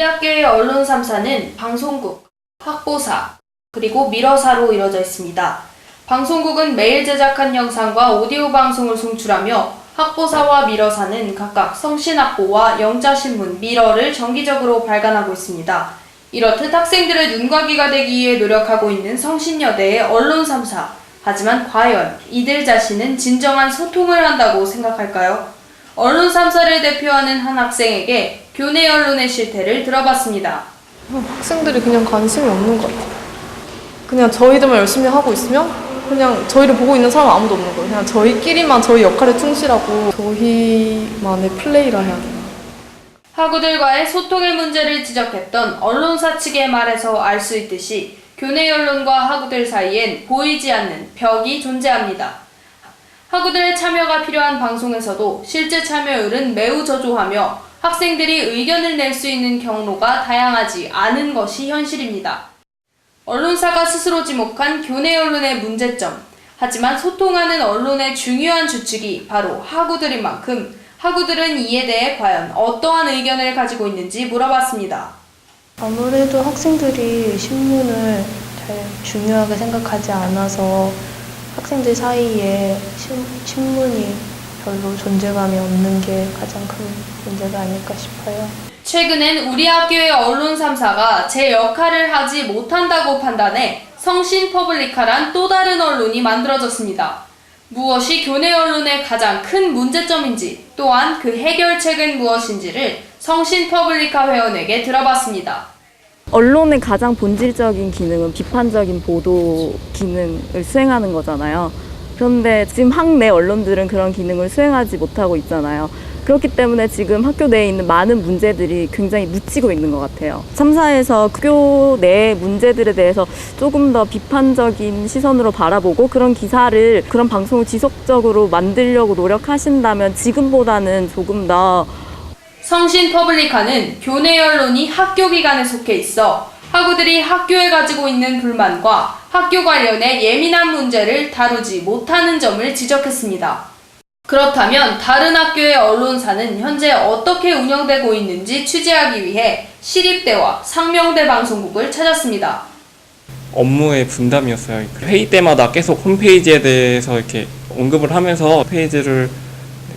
학교의 언론 3사는 방송국, 학보사, 그리고 미러사로 이뤄져 있습니다. 방송국은 매일 제작한 영상과 오디오 방송을 송출하며 학보사와 미러사는 각각 성신학보와 영자신문, 미러를 정기적으로 발간하고 있습니다. 이렇듯 학생들의 눈과 귀가 되기 위해 노력하고 있는 성신여대의 언론 3사. 하지만 과연 이들 자신은 진정한 소통을 한다고 생각할까요? 언론 3사를 대표하는 한 학생에게 교내 언론의 실태를 들어봤습니다. 학생들이 그냥 관심이 없는 것 같아요. 그냥 저희들만 열심히 하고 있으면 그냥 저희를 보고 있는 사람 아무도 없는 거예요. 그냥 저희끼리만 저희 역할에 충실하고 저희만의 플레이라 해야 되나. 학우들과의 소통의 문제를 지적했던 언론사 측의 말에서 알 수 있듯이 교내 언론과 학우들 사이엔 보이지 않는 벽이 존재합니다. 학우들의 참여가 필요한 방송에서도 실제 참여율은 매우 저조하며 학생들이 의견을 낼 수 있는 경로가 다양하지 않은 것이 현실입니다. 언론사가 스스로 지목한 교내 언론의 문제점. 하지만 소통하는 언론의 중요한 주축이 바로 학우들인 만큼 학우들은 이에 대해 과연 어떠한 의견을 가지고 있는지 물어봤습니다. 아무래도 학생들이 신문을 잘 중요하게 생각하지 않아서 학생들 사이에 신문이 별로 존재감이 없는 게 가장 큰 문제가 아닐까 싶어요. 최근엔 우리 학교의 언론 3사가 제 역할을 하지 못한다고 판단해 성신 퍼블리카란 또 다른 언론이 만들어졌습니다. 무엇이 교내 언론의 가장 큰 문제점인지 또한 그 해결책은 무엇인지를 성신 퍼블리카 회원에게 들어봤습니다. 언론의 가장 본질적인 기능은 비판적인 보도 기능을 수행하는 거잖아요. 그런데 지금 학내 언론들은 그런 기능을 수행하지 못하고 있잖아요. 그렇기 때문에 지금 학교 내에 있는 많은 문제들이 굉장히 묻히고 있는 것 같아요. 3사에서 학교 내 문제들에 대해서 조금 더 비판적인 시선으로 바라보고 그런 기사를, 그런 방송을 지속적으로 만들려고 노력하신다면 지금보다는 조금 더 성신 퍼블리카는 교내 언론이 학교 기관에 속해 있어 학우들이 학교에 가지고 있는 불만과 학교 관련의 예민한 문제를 다루지 못하는 점을 지적했습니다. 그렇다면 다른 학교의 언론사는 현재 어떻게 운영되고 있는지 취재하기 위해 시립대와 상명대 방송국을 찾았습니다. 업무의 분담이었어요. 회의 때마다 계속 홈페이지에 대해서 이렇게 언급을 하면서 페이지를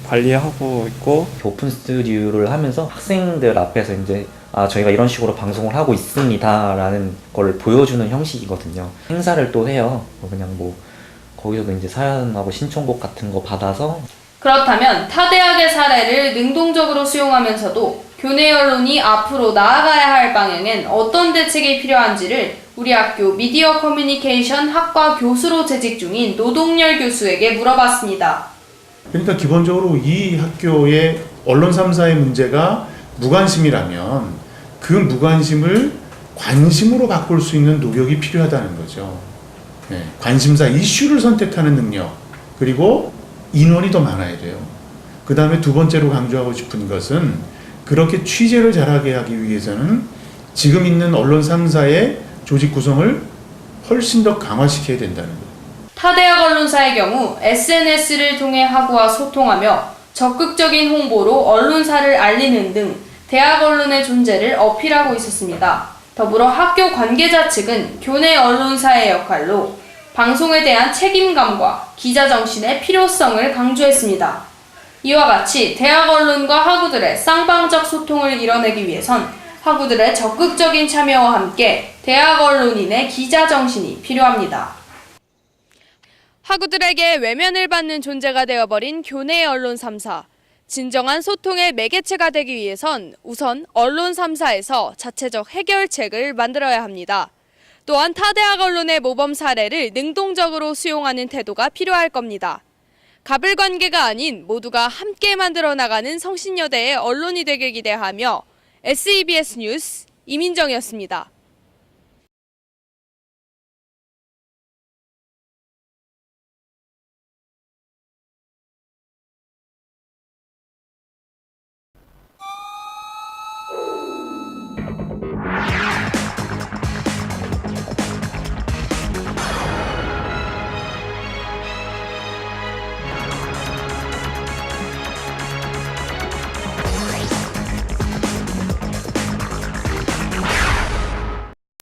관리하고 있고, 오픈 스튜디오를 하면서 학생들 앞에서 이제 저희가 이런 식으로 방송을 하고 있습니다 라는 걸 보여주는 형식이거든요. 행사를 또 해요. 그냥 거기서도 이제 사연하고 신청곡 같은 거 받아서. 그렇다면 타 대학의 사례를 능동적으로 수용하면서도 교내 언론이 앞으로 나아가야 할 방향엔 어떤 대책이 필요한지를 우리 학교 미디어 커뮤니케이션 학과 교수로 재직 중인 노동열 교수에게 물어봤습니다. 그러니까 기본적으로 이 학교의 언론 3사의 문제가 무관심이라면 그 무관심을 관심으로 바꿀 수 있는 노력이 필요하다는 거죠. 네, 관심사 이슈를 선택하는 능력, 그리고 인원이 더 많아야 돼요. 그 다음에 두 번째로 강조하고 싶은 것은 그렇게 취재를 잘하게 하기 위해서는 지금 있는 언론 3사의 조직 구성을 훨씬 더 강화시켜야 된다는 거예요. 타 대학 언론사의 경우 SNS를 통해 학우와 소통하며 적극적인 홍보로 언론사를 알리는 등 대학 언론의 존재를 어필하고 있었습니다. 더불어 학교 관계자 측은 교내 언론사의 역할로 방송에 대한 책임감과 기자 정신의 필요성을 강조했습니다. 이와 같이 대학 언론과 학우들의 쌍방적 소통을 이뤄내기 위해선 학우들의 적극적인 참여와 함께 대학 언론인의 기자 정신이 필요합니다. 학우들에게 외면을 받는 존재가 되어버린 교내 언론 3사. 진정한 소통의 매개체가 되기 위해선 우선 언론 3사에서 자체적 해결책을 만들어야 합니다. 또한 타 대학 언론의 모범 사례를 능동적으로 수용하는 태도가 필요할 겁니다. 갑을 관계가 아닌 모두가 함께 만들어 나가는 성신여대의 언론이 되길 기대하며 SEBS 뉴스 이민정이었습니다.